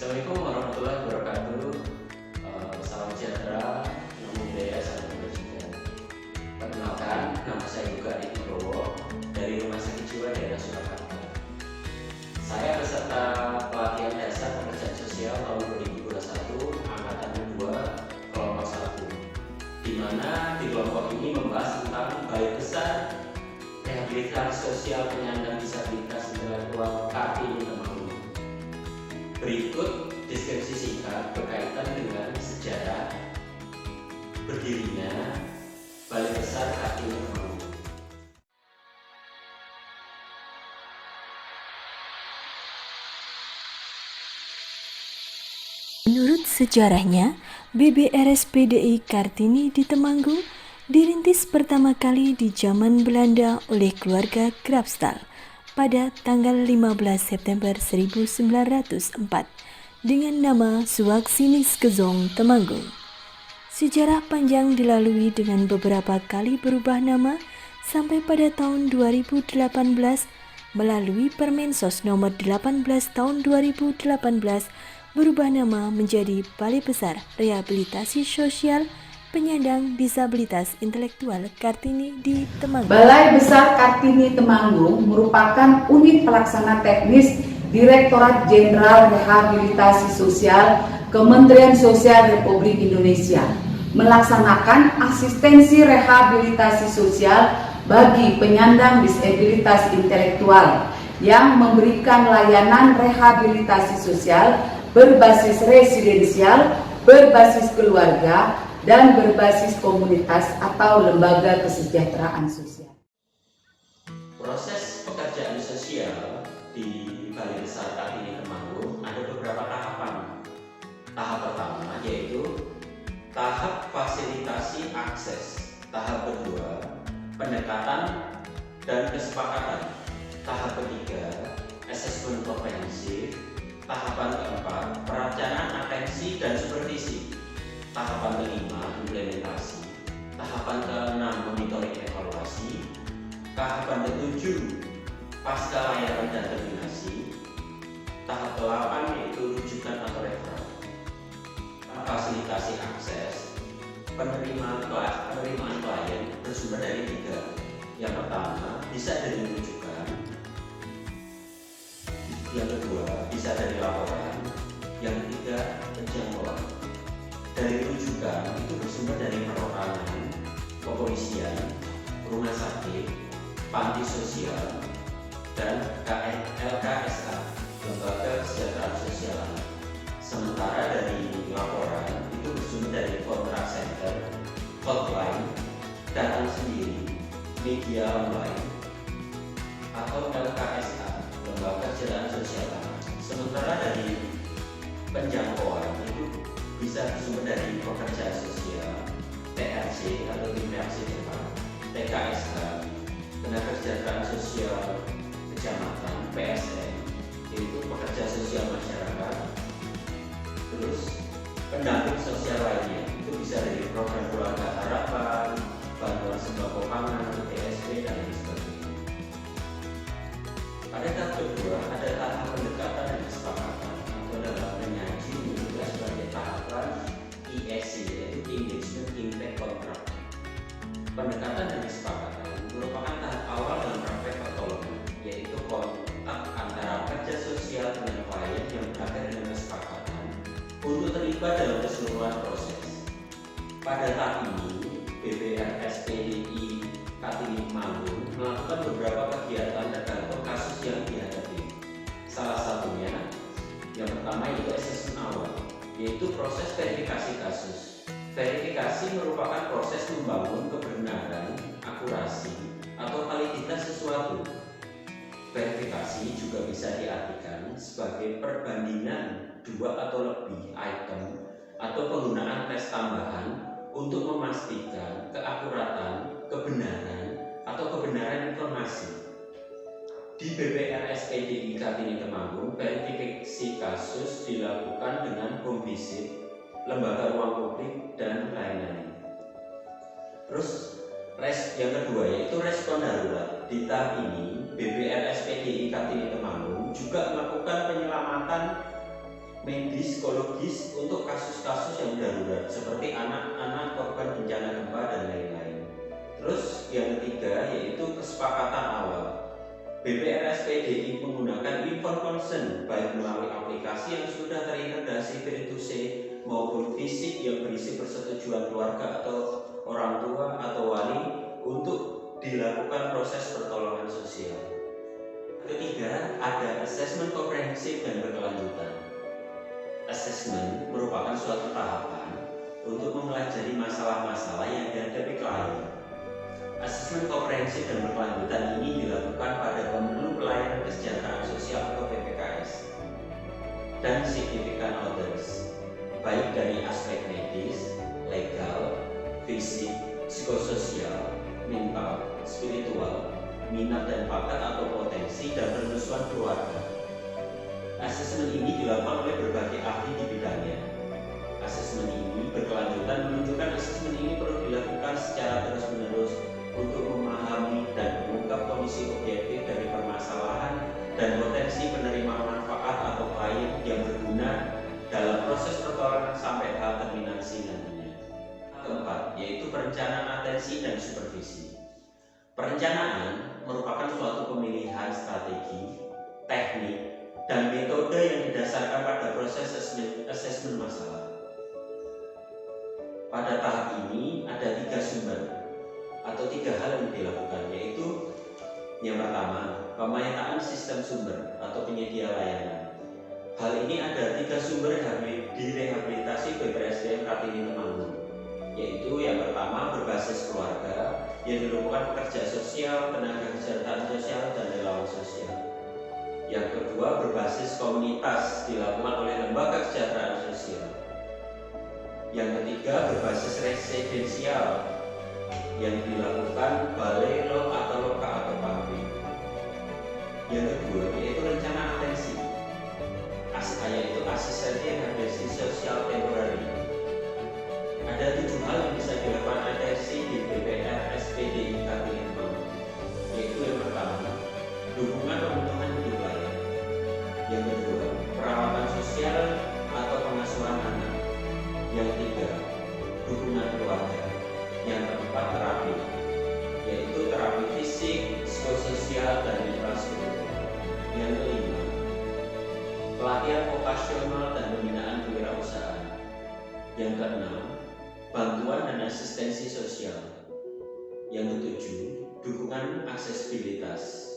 Assalamualaikum warahmatullahi wabarakatuh. Salam sejahtera, namo buddhaya, salam kebajikan. Perkenalkan, nama saya Yoga Adi Nugroho dari Rumah Sakit Jiwa Daerah Surakarta. Saya peserta pelatihan dasar pekerjaan sosial tahun 2021, angkatan kedua, kelompok 1, di mana di kelompok ini membahas tentang Balai Besar Rehabilitasi Sosial Penyandang Disabilitas Intelektual Kartini Temanggung. Berikut deskripsi singkat berkaitan dengan sejarah berdirinya Balai Besar Kartini Temanggung. Menurut sejarahnya, BBRSPDI Kartini di Temanggung dirintis pertama kali di zaman Belanda oleh keluarga Grafstal pada tanggal 15 September 1904 dengan nama Suwaksinis Gezong Temanggung. Sejarah panjang dilalui dengan beberapa kali berubah nama sampai pada tahun 2018 melalui Permensos nomor 18 tahun 2018 berubah nama menjadi Balai Besar Rehabilitasi Sosial Penyandang Disabilitas Intelektual Kartini di Temanggung. Balai Besar Kartini Temanggung merupakan unit pelaksana teknis Direktorat Jenderal Rehabilitasi Sosial Kementerian Sosial Republik Indonesia, melaksanakan asistensi rehabilitasi sosial bagi penyandang disabilitas intelektual yang memberikan layanan rehabilitasi sosial berbasis residensial, berbasis keluarga, dan berbasis komunitas atau lembaga kesejahteraan sosial. Proses pekerjaan sosial di Balai Besar Kartini Temanggung ada beberapa tahapan. Tahap pertama yaitu tahap fasilitasi akses. Tahap kedua, pendekatan dan kesepakatan. Tahap ketiga, asesmen komprehensif. Tahapan keempat, perencanaan atensi dan supervisi. Tahapan kelima, implementasi. Tahapan keenam, monitoring evaluasi. Tahapan ketujuh, pasca layanan dan terminasi. Tahap ke-8 yaitu rujukan atau referral. Fasilitasi akses. Penerimaan klien bersumber dari tiga. Yang pertama, bisa dari rujukan. Yang kedua, bisa dari laporan. Yang ketiga, penjangkauan. Dari rujukan itu bersumber dari perorangan, kepolisian, rumah sakit, panti sosial, dan LKSA, Lembaga Kesejahteraan Sosial Anak. Sementara dari laporan itu bersumber dari kontrak center, hotline, datang sendiri, media online, atau LKSA, Lembaga Kesejahteraan Sosial Anak. Sementara dari penjangkauan itu bisa bersumber dari pekerja sosial, TRC atau tim reaksi cepat, TKSH, Tenaga Kesejahteraan Sosial Kecamatan, PSN, yaitu pekerja sosial masyarakat. Terus pendamping sosial lainnya itu bisa dari program keluarga harapan, bantuan sembako pangan, TSP, dan lain sebagainya. Pada tahap kedua ada tahap pendekatan dan kesepakatan atau dalam menyaji juga sebagai tahapan ISC, yaitu Engagement Impact Contract. Pendekatan dan kesepakatan merupakan tahap awal dalam praktek pertolongan, yaitu kontak antara pekerja sosial dengan klien yang berakhir dengan kesepakatan untuk terlibat dalam keseluruhan proses. Pada tahap ini, BBRSPDI Kartini Temanggung melakukan beberapa kegiatan tergantung kasus yang dihadapi. Salah satunya, yang pertama yaitu asesmen awal, yaitu proses verifikasi kasus. Verifikasi merupakan proses membangun kebenaran, akurasi, atau validitas sesuatu. Verifikasi juga bisa diartikan sebagai perbandingan dua atau lebih item atau penggunaan tes tambahan untuk memastikan keakuratan, kebenaran, atau kebenaran informasi. Di BBRSPDI Kartini Temanggung, verifikasi kasus dilakukan dengan home visit, lembaga ruang publik, dan lain-lain. Terus yang kedua yaitu respon darurat. Di tahap ini BBRSPDI Kartini Temanggung juga melakukan penyelamatan medis, psikologis untuk kasus-kasus yang darurat seperti anak-anak korban bencana gempa dan lain-lain. Terus yang ketiga yaitu kesepakatan awal. BPRS PDI menggunakan informed consent baik melalui aplikasi yang sudah terintegrasi V2C maupun fisik yang berisi persetujuan keluarga atau orang tua atau wali untuk dilakukan proses pertolongan sosial. Ketiga, ada asesmen komprehensif dan berkelanjutan. Asesmen merupakan suatu tahapan untuk mempelajari masalah-masalah yang dihadapi klien. Asesmen komprehensif dan berkelanjutan ini dilakukan pada pemenuh pelayanan kesejahteraan sosial atau PPKS dan significant others, baik dari aspek medis, legal, fisik, psikososial, mental, spiritual, minat dan bakat atau potensi dan permusuhan keluarga. Asesmen ini dilakukan oleh berbagai ahli di bidangnya. Asesmen ini berkelanjutan menunjukkan asesmen ini perlu dilakukan secara terus-menerus untuk memahami dan mengungkap kondisi objektif dari permasalahan dan potensi penerima manfaat atau klien yang berguna dalam proses pertolongan sampai tahap terminasi nantinya. Keempat, yaitu perencanaan atensi dan supervisi. Perencanaan merupakan suatu pemilihan strategi, teknik, dan metode yang didasarkan pada proses asesmen masalah. Pada tahap ini ada 3 sumber atau 3 hal yang dilakukan, yaitu yang pertama, pemetaan sistem sumber atau penyedia layanan. Hal ini ada 3 sumber di rehabilitasi BPRSDM Kartini Temanggung, yaitu yang pertama berbasis keluarga yang dilakukan pekerja sosial, tenaga kesehatan sosial, dan relawan sosial. Yang kedua berbasis komunitas dilakukan oleh lembaga kesejahteraan sosial. Yang ketiga berbasis residensial yang dilakukan balai atau loka atau pabrik. Yang kedua yaitu rencana atensi, yaitu asistensi rehabilitasi sosial temporary. Ada 7 hal yang bisa dilakukan atensi di BPRS PDI Kartini Temanggung, yaitu yang pertama dukungan pemenuhan hidup layak, yang kedua perawatan sosial atau pengasuhan anak, yang ketiga dukungan keluarga, yang keempat terapi, yaitu terapi fisik, psikososial, dan infrastruktur. Yang kelima, pelatihan vokasional dan pembinaan kewirausahaan. Yang keenam, bantuan dan asistensi sosial. Yang ketujuh, dukungan aksesibilitas.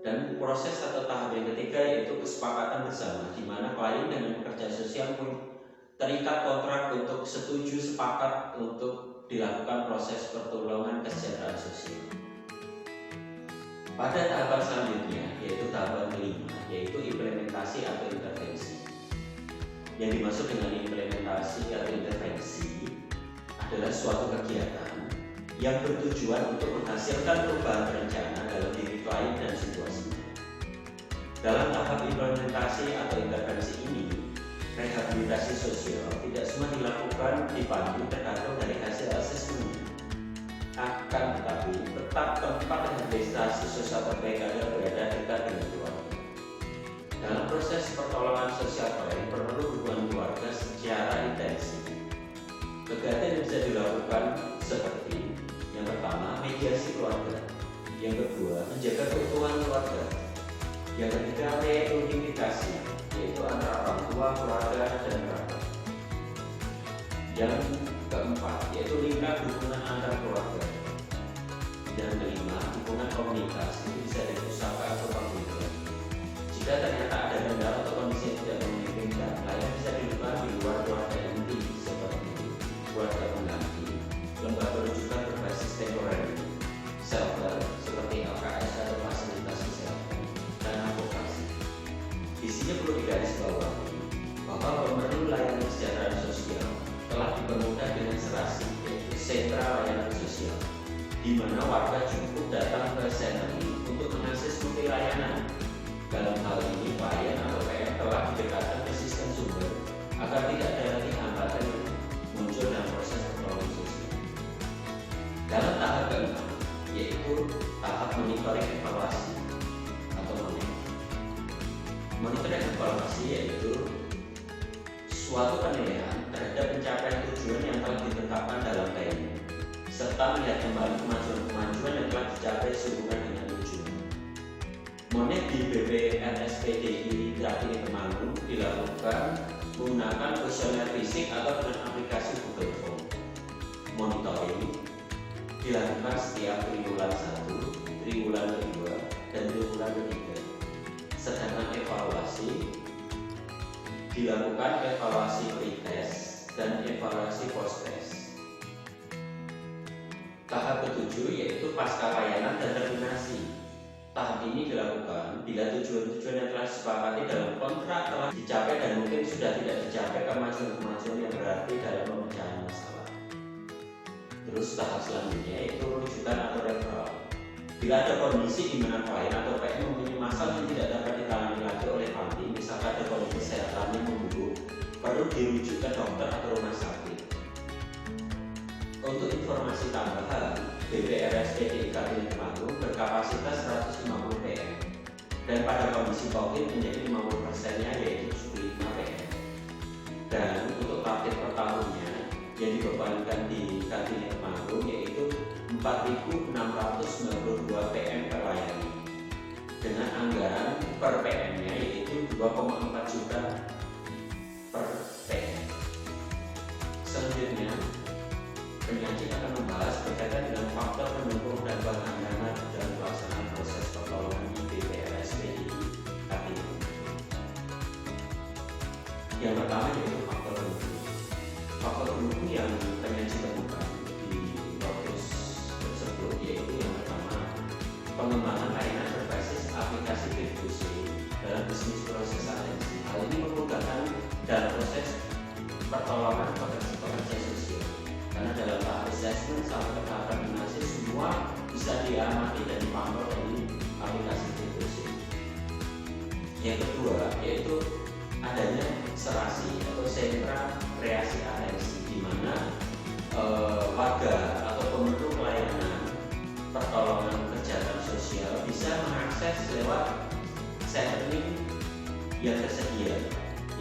Dan proses atau tahap yang ketiga yaitu kesepakatan bersama, di mana klien dan pekerja sosial terikat kontrak untuk setuju sepakat untuk dilakukan proses pertolongan kesejahteraan sosial. Pada tahapan selanjutnya, yaitu tahapan kelima, yaitu implementasi atau intervensi. Yang dimaksud dengan implementasi atau intervensi adalah suatu kegiatan yang bertujuan untuk menghasilkan perubahan rencana dalam diri klien dan situasinya. Dalam tahap implementasi atau intervensi ini, rehabilitasi sosial tidak semua dilakukan dipandu tergantung dari hasil asesmennya. Akan tetapi, tetap tempat rehabilitasi sosial terbaik adalah berada dekat dengan keluarga. Dalam proses pertolongan sosial klien perlu hubungan keluarga secara intensif. Kegiatan yang bisa dilakukan seperti yang pertama, mediasi keluarga. Yang kedua, menjaga keutuhan keluarga. Yang ketiga, reunifikasi, yaitu antara orang tua, keluarga, dan kerabat. Yang keempat, yaitu lingkar dukungan antar keluarga. Yang kelima, dukungan komunitas, itu bisa dari usaha atau paguyuban. Jika ternyata ada kendala atau kondisi yang tidak memungkinkan, klien bisa dilakukan di luar keluarga inti seperti keluarga pengganti, lembaga rujukan berbasis temporary, shelter seperti LKS atau fasilitas kesehatan, dan advokasi. Di sini perlu digarisbawahi bahwa pemerlu layanan kesejahteraan sosial telah dipermudah dengan serasi, yaitu sentra layanan sosial, di mana warga cukup datang ke sentra untuk mengakses multi layanan. Dalam hal ini, klien atau PM telah didekatkan ke sistem sumber agar tidak ada lagi hambatan yang muncul dalam proses pertolongan sosial. Dalam tahap keenam, yaitu tahap monitoring evaluasi atau monitoring evaluasi, yaitu melihat kembali kemajuan yang telah dicapai sehubungan dengan tujuan. Monet di BPRSPDI Kartini Temanggung dilakukan menggunakan kuesioner fisik atau dengan aplikasi Google Form. Monitoring dilakukan setiap triwulan 1, triwulan kedua, dan triwulan ketiga. Sedangkan evaluasi dilakukan evaluasi pre-test dan evaluasi post-test. Tahap ketujuh yaitu pasca layanan dan terminasi. Tahap ini dilakukan bila tujuan-tujuan yang telah disepakati dalam kontrak telah dicapai dan mungkin sudah tidak dicapai kemajuan-kemajuan yang berarti dalam pemecahan masalah. Terus tahap selanjutnya yaitu rujukan atau referral. Bila ada kondisi di mana klien atau PM mempunyai masalah yang tidak dapat ditangani lagi oleh panti, misalkan ada kondisi kesehatan yang memburuk, perlu dirujuk ke dokter atau rumah sakit. Untuk informasi tambahan, BPRSPDI Kartini Temanggung berkapasitas 150 PM dan pada kondisi COVID menjadi 50%-nya yaitu 75 PM. Dan untuk target per tahunnya yang dibebankan di Kartini Temanggung yaitu 4.692 PM per layani dengan anggaran per PM-nya yaitu 2,4 juta per PM. Selanjutnya, penyaji akan membahas berkaitan dengan faktor pendukung dan bahan dana dalam pelaksanaan proses pertolongan di BPRSPDI Kartini. Yang pertama yaitu faktor pendukung. Faktor pendukung yang penyaji temukan di workshop tersebut yaitu yang pertama, pengembangan layanan berbasis aplikasi B2C dalam bisnis proses atensi. Hal ini memudahkan dalam proses pertolongan pekerja sosial. Karena dalam tahap assessment sampai ke tahap terminasi semua bisa diamati dan dipantau dari aplikasi B2C. Yang kedua yaitu adanya serasi atau sentra kreasi atensi, di mana warga atau pemenuh pelayanan pertolongan kesejahteraan sosial bisa mengakses lewat setting yang tersedia,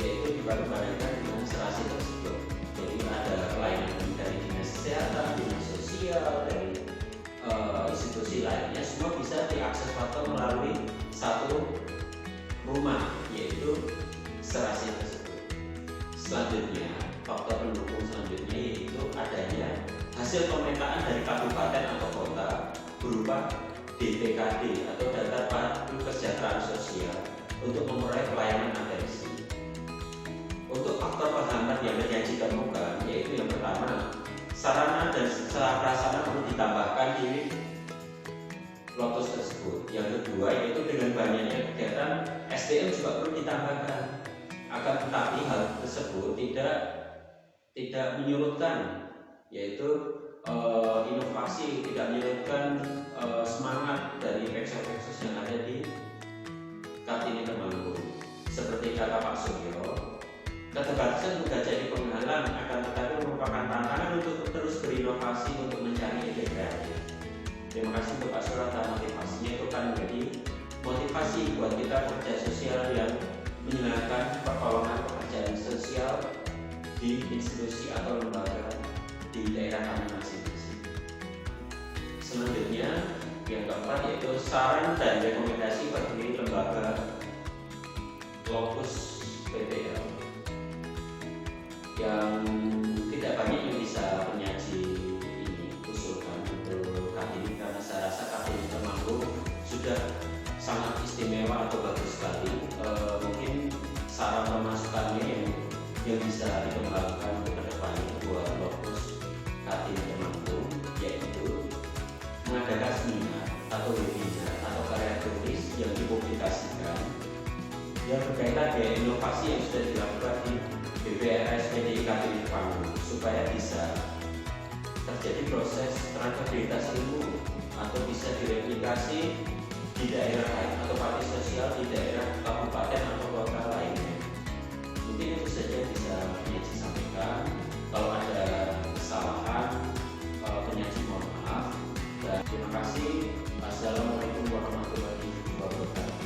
yaitu dipadupadankan dengan serasi tersebut. Jadi ada pelayanan dari dinas kesehatan, dinas sosial, dari institusi lainnya, semua bisa diakses warga melalui satu rumah, yaitu serasi tersebut. Selanjutnya, faktor pendukung selanjutnya yaitu adanya hasil pemetaan dari kabupaten atau kota berupa DPKD atau data pandu kesejahteraan sosial untuk memperoleh pelayanan atensi. Untuk faktor penghambat yang penyaji temukan yaitu yang pertama, sarana dan prasarana perlu ditambahkan di lotus tersebut. Yang kedua yaitu dengan banyaknya kegiatan SDM juga perlu ditambahkan. Akan tetapi hal tersebut tidak menyurutkan yaitu inovasi, tidak menyurutkan semangat dari peksos-peksos yang ada di Kartini Temanggung. Seperti kata Pak Suryo, keterbatasan bukan jadi penghalang, akan tetapi merupakan tantangan untuk terus berinovasi untuk mencari ide kreatif. Terima kasih untuk Pak Suryo atas motivasinya, itu kan menjadi motivasi buat kita pekerja sosial yang menjalankan pertolongan pekerjaan sosial di institusi atau lembaga di daerah kami masing-masing. Selanjutnya, yang keempat yaitu saran dan rekomendasi bagi lembaga Lokus PPL yang tidak banyak yang bisa penyaji ini usulkan untuk Kartini, karena saya rasa Kartini Temanggung sudah sangat istimewa atau bagus sekali. Mungkin saran pemasukannya yang bisa dikembangkan ke depannya buat Lokus Kartini Temanggung yaitu mengadakan seminar atau webinar atau karya tulis yang dipublikasikan yang berkaitan dengan inovasi yang sudah dilakukan di BPRSPDI Kartini Temanggung supaya bisa terjadi proses transferitas ilmu atau bisa direplikasi di daerah lain atau bakti sosial di daerah kabupaten atau kota lainnya. Mungkin itu saja bisa penyaji sampaikan. Kalau ada kesalahan, penyaji mohon maaf. Dan terima kasih. Assalamualaikum warahmatullahi wabarakatuh.